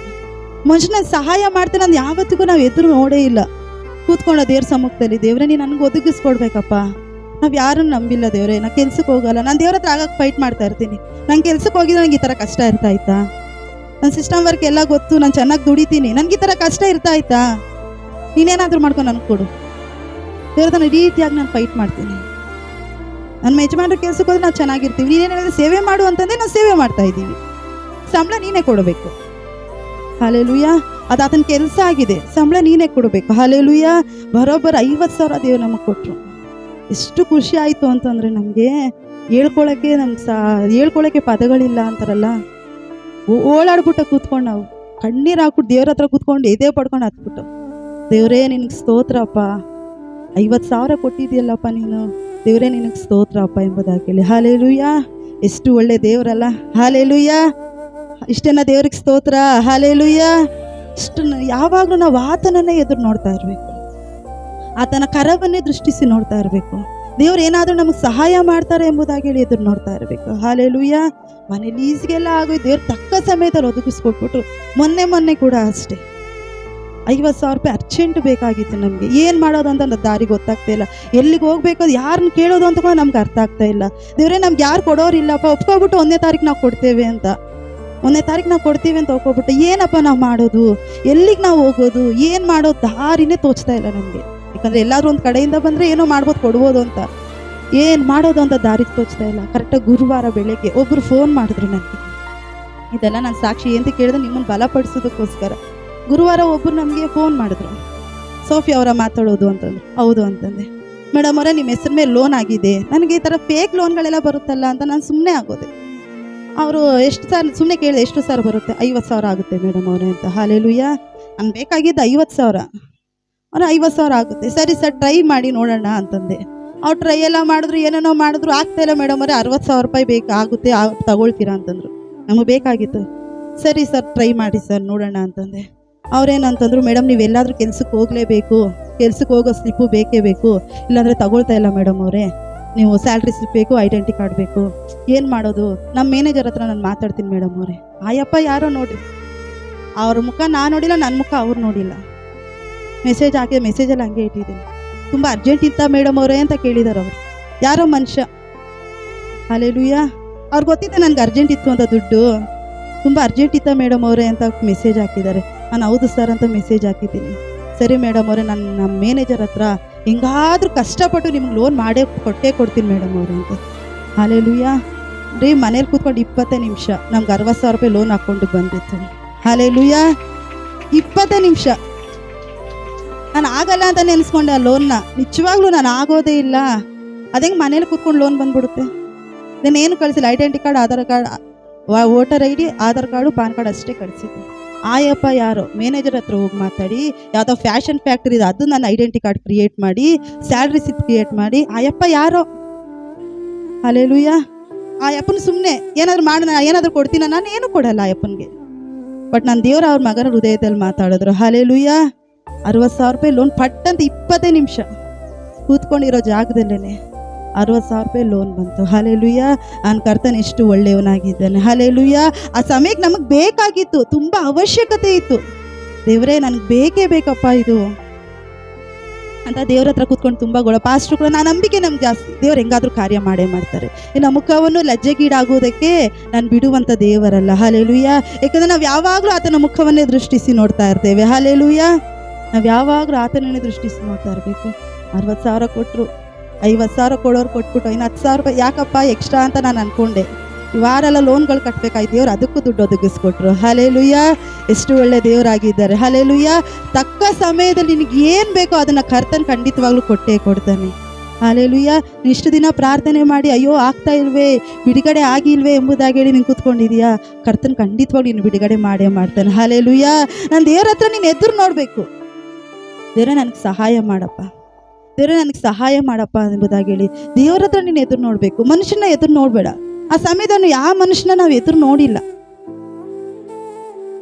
ಮನುಷ್ಯನ ಸಹಾಯ ಮಾಡ್ತೇನೆ ನಾನು ಯಾವತ್ತಿಗೂ ನಾವು ಎದುರು ನೋಡೇ ಇಲ್ಲ. ಕೂತ್ಕೊಂಡ ದೇವ್ರ ಸಮ್ಮುಖದಲ್ಲಿ, ದೇವರೇ ನೀನು ನನಗೆ ಒದಗಿಸ್ಕೊಡ್ಬೇಕಪ್ಪ. ನಾವು ಯಾರನ್ನು ನಂಬಿಲ್ಲ ದೇವರೇ. ನಾನು ಕೆಲ್ಸಕ್ಕೆ ಹೋಗಲ್ಲ, ನಾನು ದೇವ್ರ ಹತ್ರ ಆಗಕ್ಕೆ ಫೈಟ್ ಮಾಡ್ತಾ ಇರ್ತೀನಿ. ನಾನು ಕೆಲ್ಸಕ್ಕೆ ಹೋಗಿದ್ರೆ ನನಗೆ ಈ ಥರ ಕಷ್ಟ ಇರ್ತಾ ಇತ್ತಾ? ನನ್ನ ಸಿಸ್ಟಮ್ ವರ್ಕ್ ಎಲ್ಲ ಗೊತ್ತು, ನಾನು ಚೆನ್ನಾಗಿ ದುಡಿತೀನಿ, ನನಗೆ ಈ ಥರ ಕಷ್ಟ ಇರ್ತಾ ಇತ್ತಾ? ನೀನೇನಾದರೂ ಮಾಡ್ಕೊಂಡು ನನಗೆ ಕೊಡು. ದೇವ್ರ ಹತ್ರ ರೀತಿಯಾಗಿ ನಾನು ಫೈಟ್ ಮಾಡ್ತೀನಿ. ನನ್ನ ಯಜಮಾನ್ರ ಕೆಲ್ಸಕ್ಕೆ ಹೋದ್ರೆ ನಾವು ಚೆನ್ನಾಗಿರ್ತೀವಿ. ನೀನೇನು ಹೇಳಿದ್ರೆ ಸೇವೆ ಮಾಡು ಅಂತಂದರೆ ನಾವು ಸೇವೆ ಮಾಡ್ತಾ ಇದ್ದೀವಿ. ಸಂಬಳ ನೀನೇ ಕೊಡಬೇಕು. ಹಲ್ಲೆಲೂಯ. ಅದು ಆತನ ಕೆಲಸ ಆಗಿದೆ, ಸಂಬಳ ನೀನೇ ಕೊಡಬೇಕು. ಹಲ್ಲೆಲೂಯ. ಬರೋಬ್ಬರ 50,000 ದೇವ್ರು ನಮಗೆ ಕೊಟ್ಟರು. ಎಷ್ಟು ಖುಷಿ ಆಯಿತು ಅಂತಂದರೆ ನಮಗೆ ಹೇಳ್ಕೊಳಕ್ಕೆ ಪದಗಳಿಲ್ಲ ಅಂತಾರಲ್ಲ. ಓಡಾಡ್ಬಿಟ್ಟು ಕೂತ್ಕೊಂಡು ನಾವು ಕಣ್ಣೀರು ಹಾಕ್ಬಿಟ್ಟು ದೇವ್ರ ಹತ್ರ ಕೂತ್ಕೊಂಡು ಎದೆ ಪಡ್ಕೊಂಡು ಹತ್ಬಿಟ್ಟು, ದೇವರೇ ನಿನಗೆ ಸ್ತೋತ್ರಪ್ಪ, 50,000 ಕೊಟ್ಟಿದ್ಯಲ್ಲಪ್ಪ ನೀನು, ದೇವರೇ ನಿನಗೆ ಸ್ತೋತ್ರಪ್ಪ ಎಂಬುದಾಗಿ ಹೇಳಿ. ಹಲ್ಲೆಲೂಯ. ಎಷ್ಟು ಒಳ್ಳೆ ದೇವರಲ್ಲ. ಹಲ್ಲೆಲೂಯ. ಇಷ್ಟೇನ ದೇವ್ರಿಗೆ ಸ್ತೋತ್ರ. ಹಲ್ಲೆಲೂಯ. ಇಷ್ಟನ್ನು ಯಾವಾಗಲೂ ನಾವು ಆತನನ್ನೇ ಎದುರು ನೋಡ್ತಾ ಇರಬೇಕು, ಆತನ ಕರವನ್ನೇ ದೃಷ್ಟಿಸಿ ನೋಡ್ತಾ ಇರಬೇಕು. ದೇವ್ರು ಏನಾದರೂ ನಮಗೆ ಸಹಾಯ ಮಾಡ್ತಾರೆ ಎಂಬುದಾಗಿ ಹೇಳಿ ಎದುರು ನೋಡ್ತಾ ಇರಬೇಕು. ಹಲ್ಲೆಲೂಯ. ಮನೆ ಲೀಸ್ಗೆಲ್ಲ ಆಗೋಯ್ತು, ದೇವ್ರು ತಕ್ಕ ಸಮಯದಲ್ಲಿ ಒದಗಿಸ್ಕೊಟ್ಬಿಟ್ರು. ಮೊನ್ನೆ ಕೂಡ ಅಷ್ಟೇ 50,000 ರೂಪಾಯಿ ಅರ್ಜೆಂಟ್ ಬೇಕಾಗಿತ್ತು ನಮಗೆ. ಏನು ಮಾಡೋದು ಅಂತ ದಾರಿ ಗೊತ್ತಾಗ್ತಾ ಇಲ್ಲ, ಎಲ್ಲಿಗೆ ಹೋಗ್ಬೇಕು, ಯಾರನ್ನ ಕೇಳೋದು ಅಂತ ಕೂಡ ನಮ್ಗೆ ಅರ್ಥ ಆಗ್ತಾ ಇಲ್ಲ. ದೇವರೇ ನಮ್ಗೆ ಯಾರು ಕೊಡೋರಿಲ್ಲಪ್ಪ, ಒಪ್ಕೊಬಿಟ್ಟು 1ನೇ ತಾರೀಕು ನಾವು ಕೊಡ್ತೇವೆ ಅಂತ, 1ನೇ ತಾರೀಕು ನಾವು ಕೊಡ್ತೀವಿ ಅಂತ ಒಪ್ಕೊಬಿಟ್ಟು ಏನಪ್ಪ ನಾವು ಮಾಡೋದು, ಎಲ್ಲಿಗೆ ನಾವು ಹೋಗೋದು, ಏನು ಮಾಡೋದು ದಾರಿನೇ ತೋಚ್ತಾ ಇಲ್ಲ ನಮಗೆ. ಯಾಕಂದರೆ ಎಲ್ಲಾದರೂ ಒಂದು ಕಡೆಯಿಂದ ಬಂದರೆ ಏನೋ ಮಾಡ್ಬೋದು, ಕೊಡ್ಬೋದು ಅಂತ, ಏನು ಮಾಡೋದು ಅಂತ ದಾರಿ ತೋಚ್ತಾ ಇಲ್ಲ. ಕರೆಕ್ಟಾಗಿ ಗುರುವಾರ ಬೆಳಗ್ಗೆ ಒಬ್ಬರು ಫೋನ್ ಮಾಡಿದ್ರು ನನಗೆ. ಇದೆಲ್ಲ ನಾನು ಸಾಕ್ಷಿ ಅಂತ ಕೇಳಿದ್ರೆ ನಿಮ್ಮನ್ನು ಬಲಪಡಿಸೋದಕ್ಕೋಸ್ಕರ. ಗುರುವಾರ ಒಬ್ಬರು ನಮಗೆ ಫೋನ್ ಮಾಡಿದ್ರು, ಸೋಫಿ ಅವರ ಮಾತಾಡೋದು ಅಂತಂದ್ರೆ. ಹೌದು ಅಂತಂದೆ. ಮೇಡಮ್ ಅವರೇ ನಿಮ್ಮ ಹೆಸರು ಮೇಲೆ ಲೋನ್ ಆಗಿದೆ, ನನಗೆ ಈ ಥರ ಫೇಕ್ ಲೋನ್ಗಳೆಲ್ಲ ಬರುತ್ತಲ್ಲ ಅಂತ ನಾನು ಸುಮ್ಮನೆ ಆಗೋದೆ. ಅವರು ಎಷ್ಟು ಸಾರ್ ಸುಮ್ಮನೆ ಕೇಳಿದೆ, ಎಷ್ಟು ಸಾವಿರ ಬರುತ್ತೆ? 50,000 ಆಗುತ್ತೆ ಮೇಡಮ್ ಅವರೇ ಅಂತ. ಹಾಲೆಲೂಯಾ. ನನಗೆ ಬೇಕಾಗಿದ್ದು 50,000. ಅವ್ರು 50,000 ಆಗುತ್ತೆ. ಸರಿ ಸರ್ ಟ್ರೈ ಮಾಡಿ ನೋಡೋಣ ಅಂತಂದೆ. ಅವ್ರು ಟ್ರೈ ಎಲ್ಲ ಮಾಡಿದ್ರು, ಏನೇನೋ ಮಾಡಿದ್ರು, ಆಗ್ತಾಯಿಲ್ಲ ಮೇಡಮ್ ಅವರೇ, 60,000 ರೂಪಾಯಿ ಬೇಕಾಗುತ್ತೆ, ತಗೊಳ್ತೀರಾ ಅಂತಂದರು. ನಮಗೆ ಬೇಕಾಗಿತ್ತು. ಸರಿ ಸರ್ ಟ್ರೈ ಮಾಡಿ ಸರ್ ನೋಡೋಣ ಅಂತಂದೆ. ಅವ್ರೇನಂತಂದ್ರು, ಮೇಡಮ್ ನೀವೆಲ್ಲಾದರೂ ಕೆಲ್ಸಕ್ಕೆ ಹೋಗಲೇಬೇಕು, ಕೆಲ್ಸಕ್ಕೆ ಹೋಗೋ ಸ್ಲಿಪ್ಪು ಬೇಕೇ ಬೇಕು, ಇಲ್ಲಾಂದರೆ ತಗೊಳ್ತಾ ಇಲ್ಲ ಮೇಡಮ್ ಅವರೇ, ನೀವು ಸ್ಯಾಲ್ರಿ ಸ್ಲಿಪ್ ಬೇಕು, ಐಡೆಂಟಿ ಕಾರ್ಡ್ ಬೇಕು, ಏನು ಮಾಡೋದು? ನಮ್ಮ ಮ್ಯಾನೇಜರ್ ಹತ್ರ ನಾನು ಮಾತಾಡ್ತೀನಿ ಮೇಡಮ್ ಅವರೇ. ಆಯಪ್ಪ ಯಾರೋ ನೋಡಿರಿ, ಅವ್ರ ಮುಖ ನಾನು ನೋಡಿಲ್ಲ, ನನ್ನ ಮುಖ ಅವ್ರು ನೋಡಿಲ್ಲ. ಮೆಸೇಜ್ ಹಾಕಿ ಮೆಸೇಜಲ್ಲಿ ಹಂಗೆ ಇಟ್ಟಿದ್ದೀನಿ. ತುಂಬ ಅರ್ಜೆಂಟ್ ಇತ್ತ ಮೇಡಮ್ ಅವರೇ ಅಂತ ಕೇಳಿದಾರೆ ಅವರು. ಯಾರೋ ಮನುಷ್ಯ. ಹಾಲೆಲೂಯಾ. ಅವ್ರಿಗೆ ಗೊತ್ತಿದೆ ನನಗೆ ಅರ್ಜೆಂಟ್ ಇತ್ತು ಅಂತ, ದುಡ್ಡು ತುಂಬ ಅರ್ಜೆಂಟ್ ಇತ್ತ ಮೇಡಮ್ ಅವರೇ ಅಂತ ಮೆಸೇಜ್ ಹಾಕಿದ್ದಾರೆ. ನಾನು ಹೌದು ಸರ್ ಅಂತ ಮೆಸೇಜ್ ಹಾಕಿದ್ದೀನಿ. ಸರಿ ಮೇಡಮ್ ಅವರೇ, ನಾನು ನಮ್ಮ ಮ್ಯಾನೇಜರ್ ಹತ್ರ ಹೆಂಗಾದ್ರೂ ಕಷ್ಟಪಟ್ಟು ನಿಮ್ಗೆ ಲೋನ್ ಕೊಟ್ಟೇ ಕೊಡ್ತೀನಿ ಮೇಡಮ್ ಅವರೇ ಅಂತ. ಹಾಲೆಲೂಯಾ. ರೀ ಮನೇಲಿ ಕೂತ್ಕೊಂಡು 20 ನಿಮಿಷ ನಮ್ಗೆ 60,000 ರೂಪಾಯಿ ಲೋನ್ ಹಾಕ್ಕೊಂಡು ಬಂದಿತ್ತು. ಹಾಲೆಲೂಯಾ. 20 ನಿಮಿಷ ನಾನು ಆಗಲ್ಲ ಅಂತ ನೆನೆಸ್ಕೊಂಡೆ ಆ ಲೋನ್ನ. ನಿಜವಾಗ್ಲೂ ನಾನು ಆಗೋದೇ ಇಲ್ಲ. ಅದಂಗೆ ಮನೇಲಿ ಕೂತ್ಕೊಂಡು ಲೋನ್ ಬಂದ್ಬಿಡುತ್ತೆ. ನಾನೇನು ಕಳಿಸಿಲ್ಲ, identity card, Aadhaar card, voter ID, Aadhaar card, PAN card ಅಷ್ಟೇ ಕಳಿಸಿದ್ದೆ. ಆಯಪ್ಪ ಯಾರೋ ಮ್ಯಾನೇಜರ್ ಹತ್ರ ಹೋಗಿ ಮಾತಾಡಿ, ಯಾವುದೋ ಫ್ಯಾಷನ್ ಫ್ಯಾಕ್ಟ್ರಿ ಇದೆ, ಅದು ನನ್ನ ಐಡೆಂಟಿ ಕಾರ್ಡ್ ಕ್ರಿಯೇಟ್ ಮಾಡಿ, ಸ್ಯಾಲ್ರಿ ಸ್ಲಿಪ್ ಕ್ರಿಯೇಟ್ ಮಾಡಿ, ಆಯಪ್ಪ ಯಾರೋ. ಹಾಲೆಲೂಯಾ. ಆ ಅಪ್ಪನ ಸುಮ್ಮನೆ ಏನಾದರೂ ಮಾಡೋಣ, ಏನಾದರೂ ಕೊಡ್ತೀನ? ನಾನು ಏನು ಕೊಡಲ್ಲ ಆ ಅಪ್ಪನಿಗೆ. ಬಟ್ ನನ್ನ ದೇವ್ರ ಅವ್ರ ಮಗನ ಹೃದಯದಲ್ಲಿ ಮಾತಾಡಿದ್ರು. ಹಾಲೆಲೂಯಾ. 60,000 ರೂಪಾಯಿ ಲೋನ್ ಪಟ್ಟಂತ 20 ನಿಮಿಷ ಕೂತ್ಕೊಂಡಿರೋ ಜಾಗದಲ್ಲೇ 60,000 ರೂಪಾಯಿ ಲೋನ್ ಬಂತು. ಹಾಲೆಲೂಯಾ. ನನ್ನ ಕರ್ತನ ಎಷ್ಟು ಒಳ್ಳೆಯವನಾಗಿದ್ದಾನೆ. ಹಾಲೆಲೂಯಾ. ಆ ಸಮಯಕ್ಕೆ ನಮಗೆ ಬೇಕಾಗಿತ್ತು, ತುಂಬ ಅವಶ್ಯಕತೆ ಇತ್ತು. ದೇವರೇ ನನಗೆ ಬೇಕೇ ಬೇಕಪ್ಪ ಇದು ಅಂತ ದೇವ್ರ ಹತ್ರ ಕೂತ್ಕೊಂಡು ತುಂಬ ಪಾಸ್ಟ್ರು ಕೂಡ ನಾನು ನಂಬಿಕೆ ನಮ್ಗೆ ಜಾಸ್ತಿ. ದೇವ್ರು ಹೆಂಗಾದ್ರೂ ಕಾರ್ಯ ಮಾಡೇ ಮಾಡ್ತಾರೆ. ಇನ್ನು ಮುಖವನ್ನು ಲಜ್ಜೆಗೀಡಾಗುವುದಕ್ಕೆ ನಾನು ಬಿಡುವಂಥ ದೇವರಲ್ಲ. ಹಾಲೆಲೂಯಾ. ಯಾಕಂದರೆ ನಾವು ಯಾವಾಗಲೂ ಆತನ ಮುಖವನ್ನೇ ದೃಷ್ಟಿಸಿ ನೋಡ್ತಾ ಇರ್ತೇವೆ. ಹಾಲೆಲೂಯಾ. ನಾವು ಯಾವಾಗಲೂ ಆತನನ್ನೇ ದೃಷ್ಟಿಸಿ ನೋಡ್ತಾ ಇರಬೇಕು. 60,000 ಕೊಟ್ಟರು, 50,000 ಕೊಡೋರು ಕೊಟ್ಬಿಟ್ಟು ಇನ್ನು 10,000 ರೂಪಾಯಿ ಯಾಕಪ್ಪ ಎಕ್ಸ್ಟ್ರಾ ಅಂತ ನಾನು ಅಂದ್ಕೊಂಡೆ. ಈ ವಾರೆಲ್ಲ ಲೋನ್ಗಳು ಕಟ್ಟಬೇಕಾಯ್ತು, ದೇವ್ರು ಅದಕ್ಕೂ ದುಡ್ಡು ಒದಗಿಸ್ಕೊಟ್ರು. ಹಾಲೆಲೂಯಾ. ಎಷ್ಟು ಒಳ್ಳೆ ದೇವರಾಗಿದ್ದಾರೆ. ಹಾಲೆಲೂಯಾ. ತಕ್ಕ ಸಮಯದಲ್ಲಿ ನಿನಗೆ ಏನು ಬೇಕೋ ಅದನ್ನು ಕರ್ತನ ಖಂಡಿತವಾಗ್ಲೂ ಕೊಟ್ಟೇ ಕೊಡ್ತಾನೆ. ಹಾಲೆಲೂಯಾ. ಇಷ್ಟು ದಿನ ಪ್ರಾರ್ಥನೆ ಮಾಡಿ ಅಯ್ಯೋ ಆಗ್ತಾ ಇಲ್ವೇ, ಬಿಡುಗಡೆ ಆಗಿಲ್ವೇ ಎಂಬುದಾಗಿ ಹೇಳಿ ನೀನು ಕೂತ್ಕೊಂಡಿದೀಯಾ? ಕರ್ತನ ಖಂಡಿತವಾಗ್ಲೂ ನೀನು ಬಿಡುಗಡೆ ಮಾಡೇ ಮಾಡ್ತಾನೆ. ಹಾಲೆಲೂಯಾ. ನಾನು ದೇವ್ರ ಹತ್ರ ನೀನು ಎದುರು ನೋಡಬೇಕು. ದೇವ್ರೇ ನನಗೆ ಸಹಾಯ ಮಾಡಪ್ಪ, ದೇವ್ರೇ ನನಗೆ ಸಹಾಯ ಮಾಡಪ್ಪ ಎಂಬುದಾಗಿ ಹೇಳಿ ದೇವ್ರ ಹತ್ರ ನೀನು ಎದುರು ನೋಡಬೇಕು. ಮನುಷ್ಯನ ಎದುರು ನೋಡಬೇಡ. ಆ ಸಮಯದಲ್ಲಿ ಯಾವ ಮನುಷ್ಯನ ನಾವು ಎದುರು ನೋಡಿಲ್ಲ.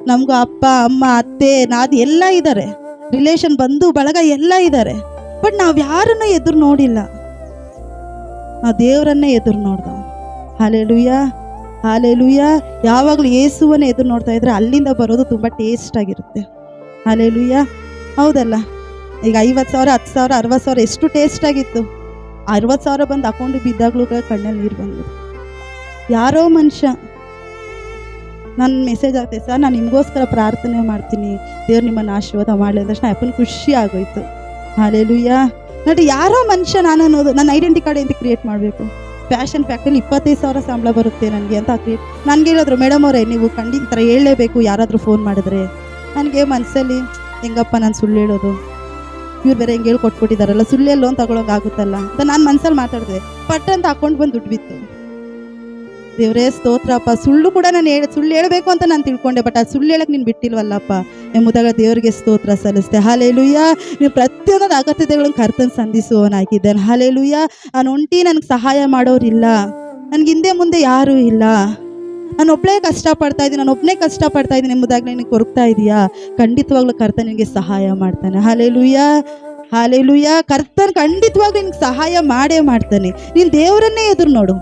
ನಮಗೂ ಅಪ್ಪ ಅಮ್ಮ ಅತ್ತೆ ನಾದಿ ಎಲ್ಲ ಇದ್ದಾರೆ, ರಿಲೇಷನ್ ಬಂಧು ಬಳಗ ಎಲ್ಲ ಇದ್ದಾರೆ. ಬಟ್ ನಾವು ಯಾರನ್ನು ಎದುರು ನೋಡಿಲ್ಲ, ನಾವು ದೇವರನ್ನೇ ಎದುರು ನೋಡ್ದ. ಹಾಲೆಲೂಯಾ. ಹಾಲೆಲೂಯಾ. ಯಾವಾಗಲೂ ಯೇಸುವನ್ನೇ ಎದುರು ನೋಡ್ತಾ ಇದ್ರೆ ಅಲ್ಲಿಂದ ಬರೋದು ತುಂಬ ಟೇಸ್ಟ್ ಆಗಿರುತ್ತೆ. ಹಾಲೆಲೂಯಾ. ಹೌದಲ್ಲ? ಈಗ 50,000, 10,000, 60,000 ಎಷ್ಟು ಟೇಸ್ಟ್ ಆಗಿತ್ತು. 60,000 ಬಂದು ಅಕೌಂಟಿಗೆ ಬಿದ್ದಾಗ್ಲೂ ಕಣ್ಣಲ್ಲಿ ನೀರು ಬಂದು. ಯಾರೋ ಮನುಷ್ಯ ನನ್ನ ಮೆಸೇಜ್ ಆಗ್ತೈತೆ, ಸರ್ ನಾನು ನಿಮಗೋಸ್ಕರ ಪ್ರಾರ್ಥನೆ ಮಾಡ್ತೀನಿ, ದೇವ್ರು ನಿಮ್ಮನ್ನು ಆಶೀರ್ವಾದ ಮಾಡಲಿ ಅಂದ ತಕ್ಷಣ ಅಪ್ಪನ ಖುಷಿ ಆಗೋಯ್ತು. ಹಾಲೆಲೂಯಾ. ನೋಡಿ ಯಾರೋ ಮನುಷ್ಯ ನಾನು ಅನ್ನೋದು, ನನ್ನ ಐಡೆಂಟಿ ಕಾರ್ಡ್ ಅಂತ ಕ್ರಿಯೇಟ್ ಮಾಡಬೇಕು. ಫ್ಯಾಷನ್ ಫ್ಯಾಕ್ಟ್ರಿಲಿ 25,000 ಸಂಬಳ ಬರುತ್ತೆ ನನಗೆ ಅಂತ ಕ್ರಿಯೇಟ್. ನನಗೆ ಹೇಳಿದ್ರು, ಮೇಡಮ್ ಅವರೇ ನೀವು ಖಂಡಿತ ಹೇಳಲೇಬೇಕು ಯಾರಾದರೂ ಫೋನ್ ಮಾಡಿದ್ರೆ. ನನಗೆ ಮನಸ್ಸಲ್ಲಿ ಹೆಂಗಪ್ಪ ನಾನು ಸುಳ್ಳು ಹೇಳೋದು, ಇವ್ರು ಬೇರೆ ಹೆಂಗೆ ಹೇಳಿ ಕೊಟ್ಬಿಟ್ಟಿದ್ದಾರಲ್ಲ, ಸುಳ್ಳು ಲೋನ್ ತಗೊಳೋಕೆ ಆಗುತ್ತಲ್ಲ ಅಂತ ನಾನು ಮನಸ್ಸಲ್ಲಿ ಮಾತಾಡಿದೆ. ಪಟ್ ಅಂತ ಅಕೌಂಟ್ ಬಂದು ದುಡ್ಡು ಬಿತ್ತು. ದೇವರೇ ಸ್ತೋತ್ರಪ್ಪ. ಸುಳ್ಳು ಕೂಡ ನಾನು ಸುಳ್ಳು ಹೇಳಬೇಕು ಅಂತ ನಾನು ತಿಳ್ಕೊಂಡೆ, ಬಟ್ ಆ ಸುಳ್ಳು ಹೇಳಕ್ಕೆ ನೀನು ಬಿಟ್ಟಿಲ್ವಲ್ಲಪ್ಪ ಎಂಬುದಾಗ ದೇವರಿಗೆ ಸ್ತೋತ್ರ ಸಲ್ಲಿಸ್ತೆ. ಹಾಲೆಲೂಯಾ. ನೀವು ಪ್ರತಿಯೊಂದು ಅಗತ್ಯತೆಗಳನ್ನು ಕರ್ತನ ಸಂಧಿಸುವವನಾಗಿದ್ದಾನೆ. ಹಾಲೆಲೂಯಾ. ನಾನು ಒಂಟಿ, ನನಗೆ ಸಹಾಯ ಮಾಡೋರಿಲ್ಲ, ನನಗೆ ಹಿಂದೆ ಮುಂದೆ ಯಾರೂ ಇಲ್ಲ, ನಾನು ಒಬ್ಬಳೇ ಕಷ್ಟಪಡ್ತಾ ಇದ್ದೀನಿ, ನಾನು ಒಬ್ಬನೇ ಕಷ್ಟಪಡ್ತಾ ಇದ್ದೀನಿ ಎಂಬುದಾಗಿ ನಿನಗೆ ಕೊರಗ್ತಾ ಇದೆಯಾ? ಖಂಡಿತವಾಗ್ಲೂ ಕರ್ತನ ನಿನಗೆ ಸಹಾಯ ಮಾಡ್ತಾನೆ. ಹಾಲೆಲೂಯಾ. ಹಾಲೆಲೂಯಾ. ಕರ್ತನ ಖಂಡಿತವಾಗ್ಲೂ ನಿನಗೆ ಸಹಾಯ ಮಾಡೇ ಮಾಡ್ತಾನೆ. ನೀನು ದೇವರನ್ನೇ ಎದುರು ನೋಡು,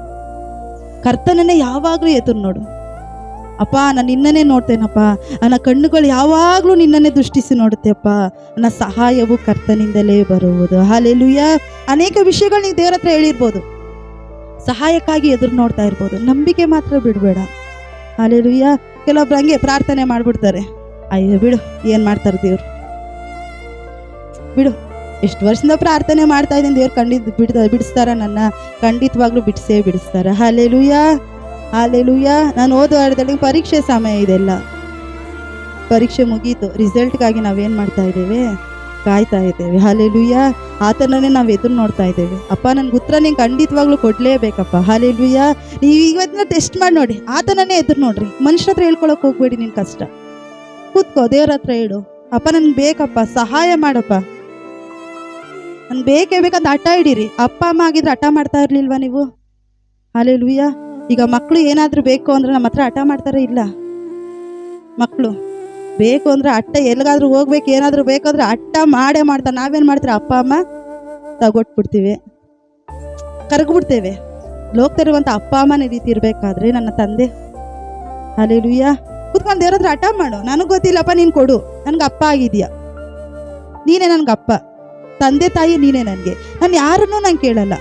ಕರ್ತನನ್ನೇ ಯಾವಾಗಲೂ ಎದುರು ನೋಡು. ಅಪ್ಪ ನಾನು ನಿನ್ನನ್ನೇ ನೋಡ್ತೇನಪ್ಪ, ನನ್ನ ಕಣ್ಣುಗಳು ಯಾವಾಗಲೂ ನಿನ್ನನ್ನೇ ದೃಷ್ಟಿಸಿ ನೋಡುತ್ತೆಪ್ಪ, ನನ್ನ ಸಹಾಯವು ಕರ್ತನಿಂದಲೇ ಬರುವುದು. ಹಾಲೆಲೂಯಾ. ಅನೇಕ ವಿಷಯಗಳು ನೀವು ದೇವರ ಹತ್ರ ಹೇಳಿರ್ಬೋದು, ಸಹಾಯಕ್ಕಾಗಿ ಎದುರು ನೋಡ್ತಾ ಇರ್ಬೋದು, ನಂಬಿಕೆ ಮಾತ್ರ ಬಿಡಬೇಡ. ಹಾಲೆಲೂಯಾ. ಕೆಲವೊಬ್ರು ಹಂಗೆ ಪ್ರಾರ್ಥನೆ ಮಾಡಿಬಿಡ್ತಾರೆ, ಅಯ್ಯೋ ಬಿಡು ಏನು ಮಾಡ್ತಾರೆ ದೇವ್ರು, ಬಿಡು ಎಷ್ಟು ವರ್ಷದಿಂದ ಪ್ರಾರ್ಥನೆ ಮಾಡ್ತಾ ಇದ್ದೀನಿ, ದೇವ್ರು ಬಿಡಿಸ್ತಾರ ನನ್ನ? ಖಂಡಿತವಾಗ್ಲೂ ಬಿಡಿಸ್ತಾರೆ. ಹಾಲೆಲೂಯಾ. ಹಾಲೆಲೂಯಾ. ನಾನು ಓದುವಾರದಲ್ಲಿ ಪರೀಕ್ಷೆ ಸಮಯ ಇದೆಲ್ಲ, ಪರೀಕ್ಷೆ ಮುಗೀತು, ರಿಸಲ್ಟ್ಗಾಗಿ ನಾವೇನು ಮಾಡ್ತಾ ಇದ್ದೇವೆ? ಕಾಯ್ತಾ ಇದ್ದೇವೆ. ಹಾಲೆಲೂಯಾ. ಆತನನ್ನೇ ನಾವು ಎದುರು ನೋಡ್ತಾ ಇದ್ದೇವೆ. ಅಪ್ಪ ನನಗೆ ಉತ್ತರ ನೀನು ಖಂಡಿತವಾಗ್ಲೂ ಕೊಡಲೇಬೇಕಪ್ಪ. ಹಾಲೆಲೂಯಾ. ನೀವು ಇವತ್ತಿನ ಟೆಸ್ಟ್ ಮಾಡಿ ನೋಡಿ, ಆತನನ್ನೇ ಎದುರು ನೋಡ್ರಿ. ಮನುಷ್ಯರ ಹತ್ರ ಹೇಳ್ಕೊಳಕ್ಕೆ ಹೋಗ್ಬೇಡಿ. ನಿನ್ನ ಕಷ್ಟ ಕೂತ್ಕೋ, ದೇವ್ರ ಹತ್ರ ಹೇಳು, ಅಪ್ಪ ನನ್ಗೆ ಬೇಕಪ್ಪ, ಸಹಾಯ ಮಾಡಪ್ಪ, ನನ್ಗೆ ಬೇಕೇ ಬೇಕಂತ ಹಠ ಹಿಡೀರಿ. ಅಪ್ಪ ಅಮ್ಮ ಆಗಿದ್ರೆ ಹಠ ಮಾಡ್ತಾ ಇರ್ಲಿಲ್ವಾ ನೀವು? ಹಾಲೆಲೂಯಾ. ಈಗ ಮಕ್ಕಳು ಏನಾದರೂ ಬೇಕು ಅಂದ್ರೆ ನಮ್ಮ ಹತ್ರ ಹಠ ಮಾಡ್ತಾರೆ? ಇಲ್ಲ. ಮಕ್ಕಳು ಬೇಕು ಅಂದ್ರೆ ಅಟ್ಟ ಎಲ್ಲಿಗಾದ್ರೂ ಹೋಗ್ಬೇಕು, ಏನಾದರೂ ಬೇಕಾದ್ರೆ ಅಟ್ಟ ಮಾಡೇ ಮಾಡ್ತಾರೆ. ನಾವೇನು ಮಾಡ್ತೀವಿ? ಅಪ್ಪ ಅಮ್ಮ ತಗೊಟ್ಬಿಡ್ತೀವಿ, ಕರಗ್ಬಿಡ್ತೇವೆ. ಲೋಕದಲ್ಲಿರುವಂಥ ಅಪ್ಪ ಅಮ್ಮನ ರೀತಿ ಇರಬೇಕಾದ್ರೆ ನನ್ನ ತಂದೆ, ಹಾಲೆಲೂಯಾ, ಕೂತ್ಕೊಂಡು ದೇವ್ರ ಹತ್ರ ಹಠ ಮಾಡು. ನನಗೆ ಗೊತ್ತಿಲ್ಲಪ್ಪ, ನೀನು ಕೊಡು, ನನಗೆ ಅಪ್ಪ ಆಗಿದೆಯಾ, ನೀನೇ ನನಗೆ ಅಪ್ಪ, ತಂದೆ ತಾಯಿ ನೀನೇ ನನಗೆ. ನಾನು ಯಾರನ್ನೂ ನಾನು ಕೇಳಲ್ಲ,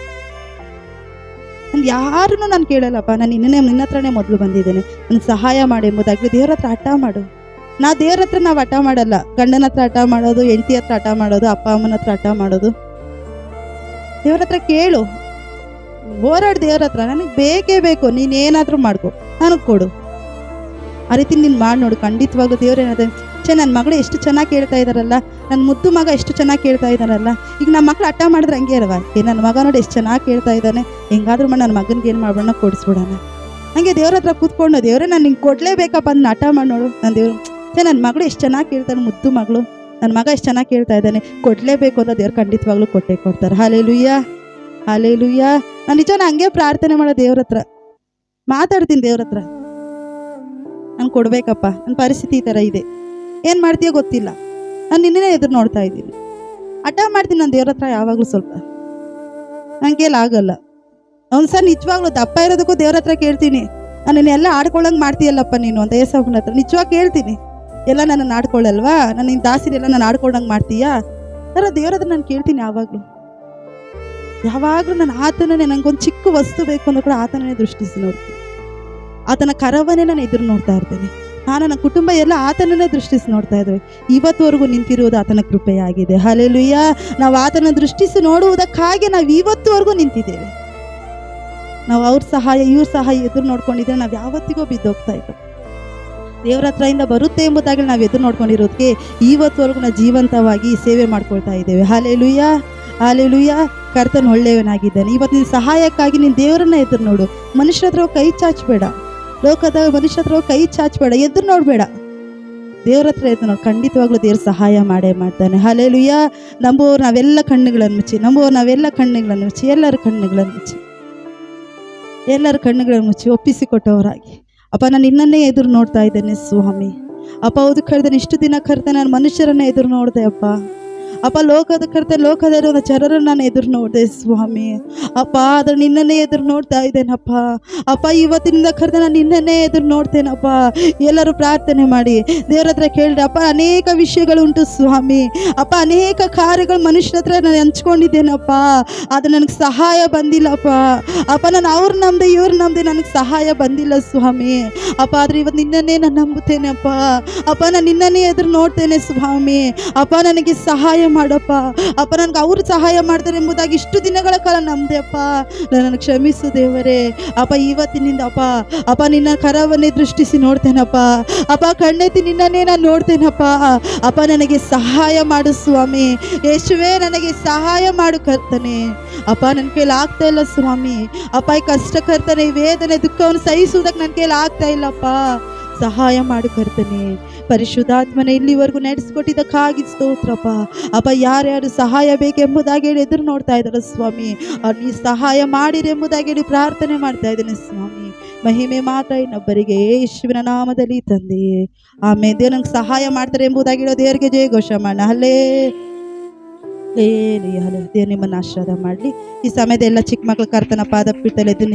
ನಾನು ಕೇಳಲ್ಲಪ್ಪ. ನಾನು ನಿನ್ನ ಹತ್ರನೇ ಮೊದಲು ಬಂದಿದ್ದೇನೆ, ನನಗೆ ಸಹಾಯ ಮಾಡಿ ಎಂಬುದಾಗಲಿ ದೇವ್ರ ಹತ್ರ ಹಠ ಮಾಡು. ದೇವ್ರ ಹತ್ರ ನಾವು ಹಠ ಮಾಡಲ್ಲ. ಗಂಡನ ಹತ್ರ ಹಠ ಮಾಡೋದು, ಹೆಂಡತಿ ಹತ್ರ ಹಠ ಮಾಡೋದು, ಅಪ್ಪ ಅಮ್ಮನ ಹತ್ರ ಹಠ ಮಾಡೋದು. ದೇವ್ರ ಹತ್ರ ಕೇಳು, ಹೋರಾಡು ದೇವ್ರ ಹತ್ರ. ನನಗೆ ಬೇಕೇ ಬೇಕು, ನೀನೇನಾದರೂ ಮಾಡ್ಕೊ, ನನಗೆ ಕೊಡು. ಆ ರೀತಿ ನೀನು ಮಾಡಿ ನೋಡು. ಖಂಡಿತವಾಗೂ ದೇವ್ರೇನದೆ, ನನ್ನ ಮಗಳು ಎಷ್ಟು ಚೆನ್ನಾಗಿ ಕೇಳ್ತಾ ಇದ್ದಾರಲ್ಲ, ನನ್ನ ಮುದ್ದು ಮಗ ಎಷ್ಟು ಚೆನ್ನಾಗಿ ಕೇಳ್ತಾ ಇದ್ದಾರಲ್ಲ. ಈಗ ನಮ್ಮ ಮಕ್ಳು ಹಠ ಮಾಡಿದ್ರೆ ಹಂಗೆ ಅಲ್ವಾ, ನನ್ನ ಮಗ ನೋಡಿ ಎಷ್ಟು ಚೆನ್ನಾಗಿ ಕೇಳ್ತಾ ಇದ್ದಾನೆ, ಹೆಂಗಾದ್ರೂ ಮಾಡಿ ನನ್ನ ಮಗನಿಗೆ ಏನು ಮಾಡೋಣ, ಕೊಡಿಸ್ಬಿಡೋಣ. ಹಂಗೆ ದೇವ್ರ ಹತ್ರ ಕೂತ್ಕೊಂಡು, ದೇವ್ರೆ ನಾನು ನಿಂಗೆ ಕೊಡಲೇಬೇಕಪ್ಪ ಅಂತ ಹಠ ಮಾಡಿ ನೋಡು. ನನ್ನ ದೇವ್ರು, ನನ್ನ ಮಗಳು ಎಷ್ಟು ಚೆನ್ನಾಗಿ ಕೇಳ್ತಾನೆ, ಮುದ್ದು ಮಗಳು, ನನ್ನ ಮಗ ಎಷ್ಟು ಚೆನ್ನಾಗಿ ಕೇಳ್ತಾ ಇದ್ದಾನೆ, ಕೊಡಲೇಬೇಕು ಅಂತ ದೇವ್ರು ಖಂಡಿತವಾಗ್ಲೂ ಕೊಟ್ಟೆ ಕೊಡ್ತಾರೆ. Hallelujah, hallelujah. ನಾನು ನಿಜ ಹಂಗೆ ಪ್ರಾರ್ಥನೆ ಮಾಡೋ ದೇವ್ರ ಹತ್ರ, ಮಾತಾಡ್ತೀನಿ ದೇವ್ರ ಹತ್ರ, ನಾನು ಕೊಡ್ಬೇಕಪ್ಪ, ನನ್ನ ಪರಿಸ್ಥಿತಿ ಈ ಥರ ಇದೆ, ಏನು ಮಾಡ್ತೀಯೋ ಗೊತ್ತಿಲ್ಲ, ನಾನು ನಿನ್ನೇ ಎದುರು ನೋಡ್ತಾ ಇದ್ದೀನಿ, ಹಠ ಮಾಡ್ತೀನಿ ನಾನು ದೇವ್ರ ಹತ್ರ ಯಾವಾಗಲೂ. ಸ್ವಲ್ಪ ನನಗೆ ಆಗಲ್ಲ. ಒಂದ್ಸಲ ನಿಜವಾಗ್ಲೂ ದಪ್ಪ ಇರೋದಕ್ಕೂ ದೇವ್ರ ಹತ್ರ ಕೇಳ್ತೀನಿ, ನನ್ನನ್ನೆಲ್ಲ ಆಡ್ಕೊಳ್ಳಂಗೆ ಮಾಡ್ತೀಯಲ್ಲಪ್ಪ ನೀನು ಅಂತ ಏಸಪ್ಪನ ಹತ್ರ ನಿಜವಾಗಿ ಕೇಳ್ತೀನಿ. ಎಲ್ಲ ನನ್ನನ್ನು ಆಡ್ಕೊಳ್ಳಲ್ವಾ, ನನ್ನ ನಿನ್ನ ದಾಸಿನೆಲ್ಲ ನಾನು ಆಡ್ಕೊಂಡಂಗೆ ಮಾಡ್ತೀಯಾ ಥರ ದೇವ್ರ ಹತ್ರ ನಾನು ಕೇಳ್ತೀನಿ ಯಾವಾಗಲೂ ನಾನು ಆತನೇ. ನನಗೊಂದು ಚಿಕ್ಕ ವಸ್ತು ಬೇಕು ಅಂದ್ರೂ ಕೂಡ ಆತನೇ ದೃಷ್ಟಿಸಿ ನೋಡ್ತೀನಿ, ಆತನ ಕರವನ್ನೇ ನಾನು ಎದುರು ನೋಡ್ತಾ ಇರ್ತೇನೆ. ನನ್ನ ಕುಟುಂಬ ಎಲ್ಲ ಆತನನ್ನೇ ದೃಷ್ಟಿಸಿ ನೋಡ್ತಾ ಇದ್ದೇವೆ. ಇವತ್ತುವರೆಗೂ ನಿಂತಿರುವುದು ಆತನ ಕೃಪೆಯಾಗಿದೆ. ಹಾಲೆಲೂಯಾ. ನಾವು ಆತನ ದೃಷ್ಟಿಸಿ ನೋಡುವುದಕ್ಕಾಗಿ ನಾವು ಇವತ್ತುವರೆಗೂ ನಿಂತಿದ್ದೇವೆ. ನಾವು ಅವ್ರ ಸಹಾಯ ಇವ್ರ ಸಹಾಯ ಎದುರು ನೋಡ್ಕೊಂಡಿದ್ರೆ ನಾವು ಯಾವತ್ತಿಗೂ ಬಿದ್ದೋಗ್ತಾ ಇದ್ದೋ. ದೇವ್ರ ಹತ್ರದಿಂದ ಬರುತ್ತೆ ಎಂಬುದಾಗಿ ನಾವು ಎದುರು ನೋಡ್ಕೊಂಡಿರೋದಕ್ಕೆ ಇವತ್ತುವರೆಗೂ ನಾವು ಜೀವಂತವಾಗಿ ಸೇವೆ ಮಾಡ್ಕೊಳ್ತಾ ಇದ್ದೇವೆ. Hallelujah, hallelujah. ಕರ್ತನು ಒಳ್ಳೆಯವನಾಗಿದ್ದಾನೆ. ಇವತ್ತಿನ ಸಹಾಯಕ್ಕಾಗಿ ನೀನು ದೇವರನ್ನ ಎದುರು ನೋಡು. ಮನುಷ್ಯರ ಹತ್ರ ಕೈ ಚಾಚಬೇಡ, ಲೋಕದ ಮನುಷ್ಯ ಹತ್ರ ಕೈ ಚಾಚಬೇಡ, ಎದುರು ನೋಡಬೇಡ, ದೇವ್ರ ಹತ್ರ ಎದುರು ನೋಡು. ಖಂಡಿತವಾಗ್ಲೂ ದೇವ್ರ ಸಹಾಯ ಮಾಡೇ ಮಾಡ್ತಾನೆ. ಹಾಲೆಲೂಯಾ. ನಂಬುವವರು ನಾವೆಲ್ಲ ಕಣ್ಣುಗಳನ್ನು ಮುಚ್ಚಿ, ಎಲ್ಲರ ಕಣ್ಣುಗಳನ್ನು ಮುಚ್ಚಿ ಒಪ್ಪಿಸಿಕೊಟ್ಟವರಾಗಿ, ಅಪ್ಪ ನಾನು ನಿನ್ನನ್ನೇ ಎದುರು ನೋಡ್ತಾ ಇದ್ದೇನೆ ಸ್ವಾಮಿ. ಅಪ್ಪ ಹೌದು ಕರೆದ ಇಷ್ಟು ದಿನ ಕರೆದ ನಾನು ಮನುಷ್ಯರನ್ನ ಎದುರು ನೋಡಿದೆ ಅಪ್ಪ ಲೋಕದಲ್ಲಿರೋ ಜನರನ್ನು ನಾನು ಎದುರು ನೋಡಿದೆ ಸ್ವಾಮಿ. ಅಪ್ಪ ಆದರೆ ನಿನ್ನನ್ನೇ ಎದುರು ನೋಡ್ತಾ ಇದ್ದೇನಪ್ಪ. ಅಪ್ಪ ಇವತ್ತಿನಿಂದ ಕರೆದ ನಾನು ನಿನ್ನನ್ನೇ ಎದುರು ನೋಡ್ತೇನಪ್ಪ. ಎಲ್ಲರೂ ಪ್ರಾರ್ಥನೆ ಮಾಡಿ ದೇವ್ರ ಹತ್ರ ಕೇಳಿದ್ರೆ, ಅಪ್ಪ ಅನೇಕ ವಿಷಯಗಳುಂಟು ಸ್ವಾಮಿ. ಅಪ್ಪ ಅನೇಕ ಕಾರ್ಯಗಳು ಮನುಷ್ಯರ ಹತ್ರ ನಾನು ಹಂಚ್ಕೊಂಡಿದ್ದೇನಪ್ಪ, ಅದು ನನಗೆ ಸಹಾಯ ಬಂದಿಲ್ಲಪ್ಪ. ಅಪ್ಪ ನಾನು ಅವ್ರು ನಂಬದೆ ಇವ್ರು ನಂಬದೆ ನನಗೆ ಸಹಾಯ ಬಂದಿಲ್ಲ ಸ್ವಾಮಿ. ಅಪ್ಪ ಆದರೆ ಇವತ್ತು ನಿನ್ನನ್ನೇ ನಾನು ನಂಬುತ್ತೇನೆ ಅಪ್ಪ. ಅಪ್ಪ ನಾನು ನಿನ್ನನ್ನೇ ಎದುರು ನೋಡ್ತೇನೆ ಸ್ವಾಮಿ. ಅಪ್ಪ ನನಗೆ ಸಹಾಯ ಮಾಡಪ್ಪ. ಅಪ್ಪ ನನಗೆ ಅವರು ಸಹಾಯ ಮಾಡ್ತಾರೆ ಎಂಬುದಾಗಿ ಇಷ್ಟು ದಿನಗಳ ಕಾಲ ನಂಬದೆ ಅಪ್ಪ. ನನಗೆ ಕ್ಷಮಿಸು ದೇವರೇ. ಅಪ್ಪ ಇವತ್ತಿನಿಂದ ಅಪ್ಪ ನಿನ್ನ ಕರವನ್ನೇ ದೃಷ್ಟಿಸಿ ನೋಡ್ತೇನಪ್ಪ. ಅಪ್ಪ ಕಣ್ಣೆತ್ತಿ ನಿನ್ನನ್ನೇ ನಾನು ನೋಡ್ತೇನಪ್ಪ. ಅಪ್ಪ ನನಗೆ ಸಹಾಯ ಮಾಡು ಸ್ವಾಮಿ. ಯೇಸುವೇ ನನಗೆ ಸಹಾಯ ಮಾಡು ಕರ್ತನೆ. ಅಪ್ಪ ನನ್ನ ಕೈಲಿ ಆಗ್ತಾ ಇಲ್ಲ ಸ್ವಾಮಿ. ಅಪ್ಪ ಈ ಕಷ್ಟ ಕರ್ತನೆ, ವೇದನೆ ದುಃಖವನ್ನು ಸಹಿಸುವುದಕ್ಕೆ ನನ್ನ ಕೈಲಿ ಆಗ್ತಾ ಇಲ್ಲಪ್ಪ. ಸಹಾಯ ಮಾಡು ಕರ್ತನೆ. ಪರಿಶುದ್ಧಾತ್ಮನೆ ಇಲ್ಲಿವರೆಗೂ ನಡೆಸಿಕೊಟ್ಟಿದ್ದಕ್ಕಾಗಿ ಸ್ತೋತ್ರಪ್ಪ. ಅಪ್ಪ ಯಾರ್ಯಾರು ಸಹಾಯ ಬೇಕೆಂಬುದಾಗಿ ಹೇಳಿ ಎದುರು ನೋಡ್ತಾ ಇದ್ದಾರೆ ಸ್ವಾಮಿ, ಅವ್ರು ನೀ ಸಹಾಯ ಮಾಡಿರಿ ಎಂಬುದಾಗಿ ಹೇಳಿ ಪ್ರಾರ್ಥನೆ ಮಾಡ್ತಾ ಇದ್ದೇನೆ ಸ್ವಾಮಿ. ಮಹಿಮೆ ಮಾತ್ರ ಇನ್ನೊಬ್ಬರಿಗೆ ಯೇಸುವಿನ ನಾಮದಲ್ಲಿ ತಂದೆಯೇ ಆಮೇಲೆ. ದೇವ್ರು ನಂಗೆ ಸಹಾಯ ಮಾಡ್ತಾರೆ ಎಂಬುದಾಗಿ ಹೇಳೋ ದೇವರಿಗೆ ಜಯ ಘೋಷ ಮಾಡೋಣ. ಹಲೇ ದೇವ್ರು ನಿಮ್ಮನ್ನು ಆಶೀರ್ವಾದ ಮಾಡಲಿ. ಈ ಸಮಯದ ಎಲ್ಲ ಚಿಕ್ಕ ಮಕ್ಕಳು ಕರ್ತನ ಪಾದ ಪೀಠದಲ್ಲಿ ಎದ್ದು